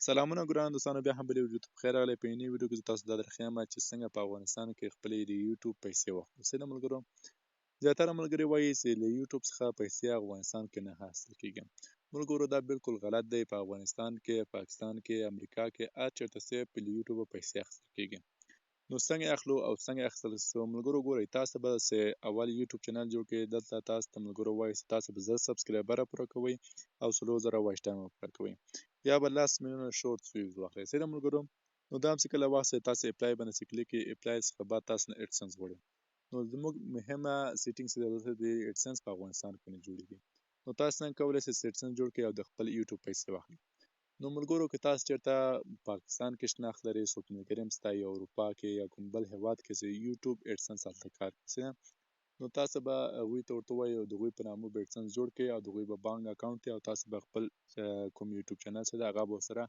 سلامونه ګران دوستانو، بیا هم بلې ویډیو ته پخیر راغلی. په یوني ویډیو کې زه تاسو ته دا درښیم چې څنګه په افغانستان کې خپلې د یوټوب پیسې واخلو. څه ده ملګرو، زیاتره ملګري وایي چې له یوټوب څخه پیسې افغانستان کې نه حاصل کېږي. ملګرو دا بالکل غلط دی. په افغانستان کې، پاکستان کې، امریکا کې، هر چېرته چې په له یوټوبه پیسې اخیستل کېږي. نو څنګه اخلو او څنګه اخیستل سو؟ ملګرو ګورئ، تاسو به چې اول یوټوب چینل جوړ کړئ. دلته تاسو ته ملګرو وایي چې تاسو به 1000 سبسکرایبره پوره کوئ او 3000 واچ ټایم پوره کوئ، یا به 10 میلیونه شورټس ویوز واخلئ. څه ده ملګرو، نو دا هم چې کله واخلئ، تاسو اپلای باندې چې کلیک کړئ، اپلای څخه بعد تاسو نه ایډسنس غواړي. نو زموږ مهمه سیټینګ چې ده، دلته د ایډسنس په افغانستان کې نه جوړېږي. نو تاسو څنګه کولی شئ چې ایډسنس جوړ کړئ او د خپل یوټوب پیسې واخلئ؟ نو ملګرو که تاسو چېرته پاکستان کې شناخت لرئ، څوک ملګري هم شته، یا اروپا کې یا کوم بل هېواد کې چې یوټوب ایډسنس هلته کار کوي، نو تاسو به هغوی ته ورته ووایئ او د هغوی په نامه به ایډسنس جوړ کړئ او د هغوی به بانک اکاونټ وي او تاسو به خپل کوم یوټوب چینل چې ده هغه به ورسره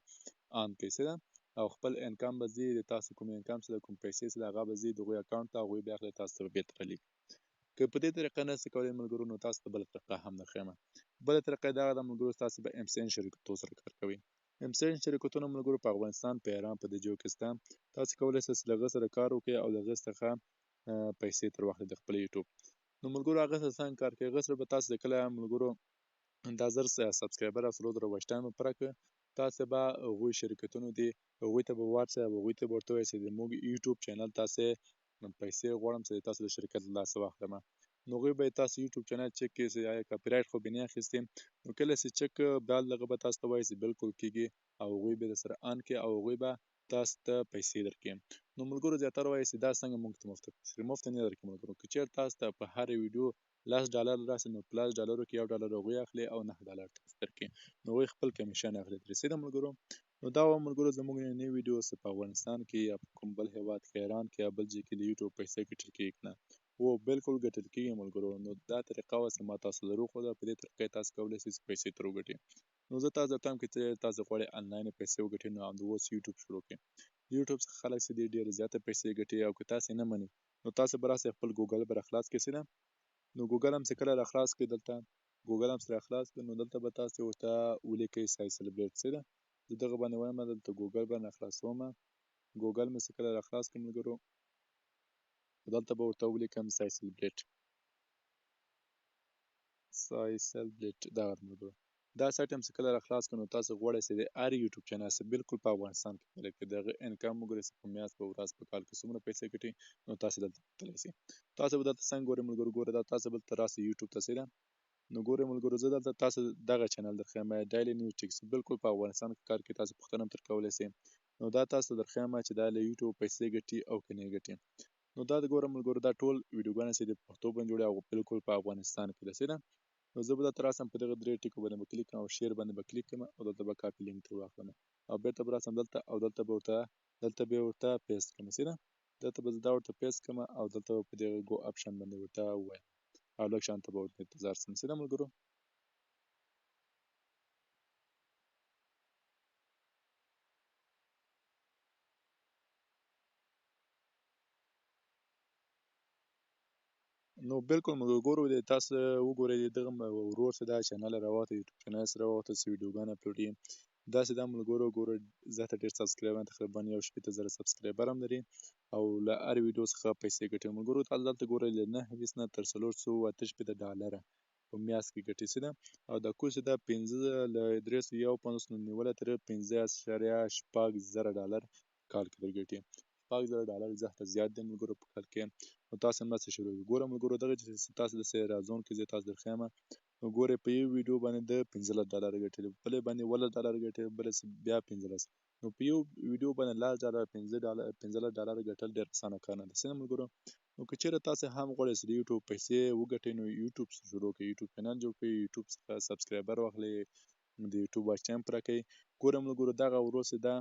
آن کړئ، او خپل انکم به ځي، د تاسو کوم انکم چې ده، کوم پیسې چې ده، هغه به ځي د هغوی اکاونټ ته، هغوی بیا تاسو ته بېرته رالیږي. که په دې طریقه نشئ کولی ملګرو، نو تاسو ته بله طریقه هم درښیم. بله طریقه یې دغه ده ملګرو، تاسو به ام سي ان شرکتو سره کار کوئ. ام سي ان شرکتونه ملګرو په افغانستان، په ایران، په دې جګو کې شته. تاسو کولی شئ چې له هغه سره کار وکړئ او له هغه څخه پیسې ترې واخلئ د خپل یوټوب. نو ملګرو هغه سره څنګه کار کوي؟ هغه سره به تاسو د کله ملګرو دا 1000 سبسکرایبر او 3000 واچ ټایم پوره کړه، تاسو به هغوی شرکتونو دي، هغوی ته به واتساپ، هغوی ته به ورته ووایئ چې زموږ یوټوب چینل تاسې پیسې غواړم چې تاسو د شرکت له لاسه واخلمه. نو هغوی به یې تاسو یوټوب چینل چک کړي چې آیا کاپي رایټ خو به نه اخیستې. نو کله چې چک بعد هغه به تاسو ته وایي چې بالکل کېږي او هغوی به درسره آن کړي او هغوی به تاسو ته پیسې درکړي. نو ملګرو زیاتره وایي چې دا څنګه موږ ته مفته پیسې مفته نه درکړي. ملګرو که چېرته تاسو ته په هره ویډیو $10 راسي، نو په $10 کې $1 هغوی اخلي او $9 تاسو درکړي. نو هغوی خپل کمیشن اخلي ترې. څه ده ملګرو، نو دا وه ملګرو زموږ نننۍ ویډیو چې په افغانستان کې یا په کوم بل هېواد کې، ایران کې یا بل ځای کې د یوټوب پیسې ګټل کېږي که نه؟ هو بالکل ګټل کېږي ملګرو. نو دا طریقه وه چې ما تاسو ته در وښوده. په دې طریقه تاسو کولی شئ چې پیسې ترې وګټئ. نو زه تاسو ته وایم که تاسو غواړئ انلاین پیسې وګټئ، نو همداوس یوټوب شروع کړئ. یوټوب څخه خلک چې دي ډېرې زیاته پیسې ګټي. او که تاسو یې نه منئ، نو تاسو به راسئ خپل ګوګل به راخلاص کړئ، نو ګوګل هم چې کله راخلاص کړئ، دلته ګوګل هم چې راخلاص کړئ، نو دلته به تاسو ورته ولیکئ سای سلیبریټ. څه ده، زه دغه باندې وایم، دلته ګوګل باندې راخلاصومه. ګوګل مې چې کله راخلاص کړم ملګرو، دلته به ورته ولیکم سای سلیبریټ. سای سلیبریټ دغه ده ملګرو. دا سایټ هم چې کله راخلاص کړو، نو تاسو غواړئ چې د هر یوټوب چینل چې بالکل په افغانستان کې پیدا کړئ، د هغه انکم وګورئ چې په میاشت، په ورځ، په کال کې څومره پیسې ګټي، نو تاسو دلته کتلی شئ. تاسو به دلته څنګه ګورئ ملګرو، ګورئ دا تاسو دلته راسئ یوټوب ته، نو ګورئ ملګرو، زه دلته تاسو دغه چینل درښیم، ډایلي نیوز ټیکس، بالکل په افغانستان کې کار کوي. تاسو پوښتنه هم ترې کولی شئ. نو دا تاسو ته درښیم چې دا له یوټوب پیسې ګټي او که نه ګټي. نو دا ګورم ملګرو، دا ټول ویډیوګانې چې د پښتو باندې جوړې او بالکل په افغانستان کې ده، نو زه به دلته راسم، په دغه 3 ټکو باندې به کلیک کړم او شیر باندې به کلیک کړم او دلته به کاپي لینک ترې واخلم او بېرته به راسم دلته او دلته به ورته پیسټ کړم. دلته به زه دا ورته پیسټ کړم او دلته به په دغه ګو اپشن باندې ورته ووایم او لږ شانته به ورته انتظار شم. څه ده ملګرو، نو بالکل ملګرو، تاسو وګورئ دغه ورور چې دا چینل یې راووتی، یوټوب چینل یې راووتی چې ویډیوګانې اپلوډوي. داسې دا ملګرو ګورئ، زیاته ډېر سبسکرایبران، تقریبا 1.8 سبسکرایبر هم لري او له هر ویډیو څخه پیسې ګټي. ملګرو تاسو دلته ګورئ له 9 نه تر $488 په میاشت کې ګټي. او دا کوز چې دا 5 له 351 نه نیولی تر $5.8 کال کې در ګټي. $5,000 زیاته زیات دی ملګرو په کال کې. نو تاسو هم داسې شروع کړئ. ګوره ملګرو، دغه چې تاسو داسې رازون کې زه تاسو درښیم، نو ګورئ په یو ویډیو باندې د $15 ګټلي، په بلې باندې $15 ګټلي، بله بیا 15. نو په یو ویډیو باندې $15 ګټل ډېر اسانه کار نه دی. څه ملګرو، نو که چېرې تاسو هم غواړئ چې د یوټوب پیسې وګټئ، نو یوټوب شروع کړئ، یوټوب چینل جوړ کړئ، یوټوب څخه سبسکرایبر واخلئ، د یوټوب واچ ټایم پوره کړئ. ګوره ملګرو، دغه ورور چې دا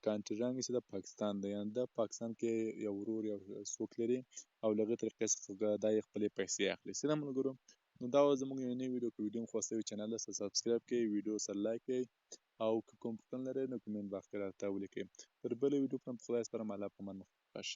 کانټري رنګ چې د پاکستان دی، یعنې د پاکستان کې یو ورور یو څوک لري او له هغې طریقې څخه دا یې خپلې پیسې اخلي. څه ده ملګرو، نو دا وه زموږ نننۍ ویډیو. که ویډیو مو خوښه وي چینل ته سبسکرایب کړئ، ویډیو سره لایک کړئ او که کوم پوښتنه لرئ نو کمنټ باکس کې راته ولیکئ. تر بلې ویډیو پورې په خدای سپارم. الله پامان مو خوښ.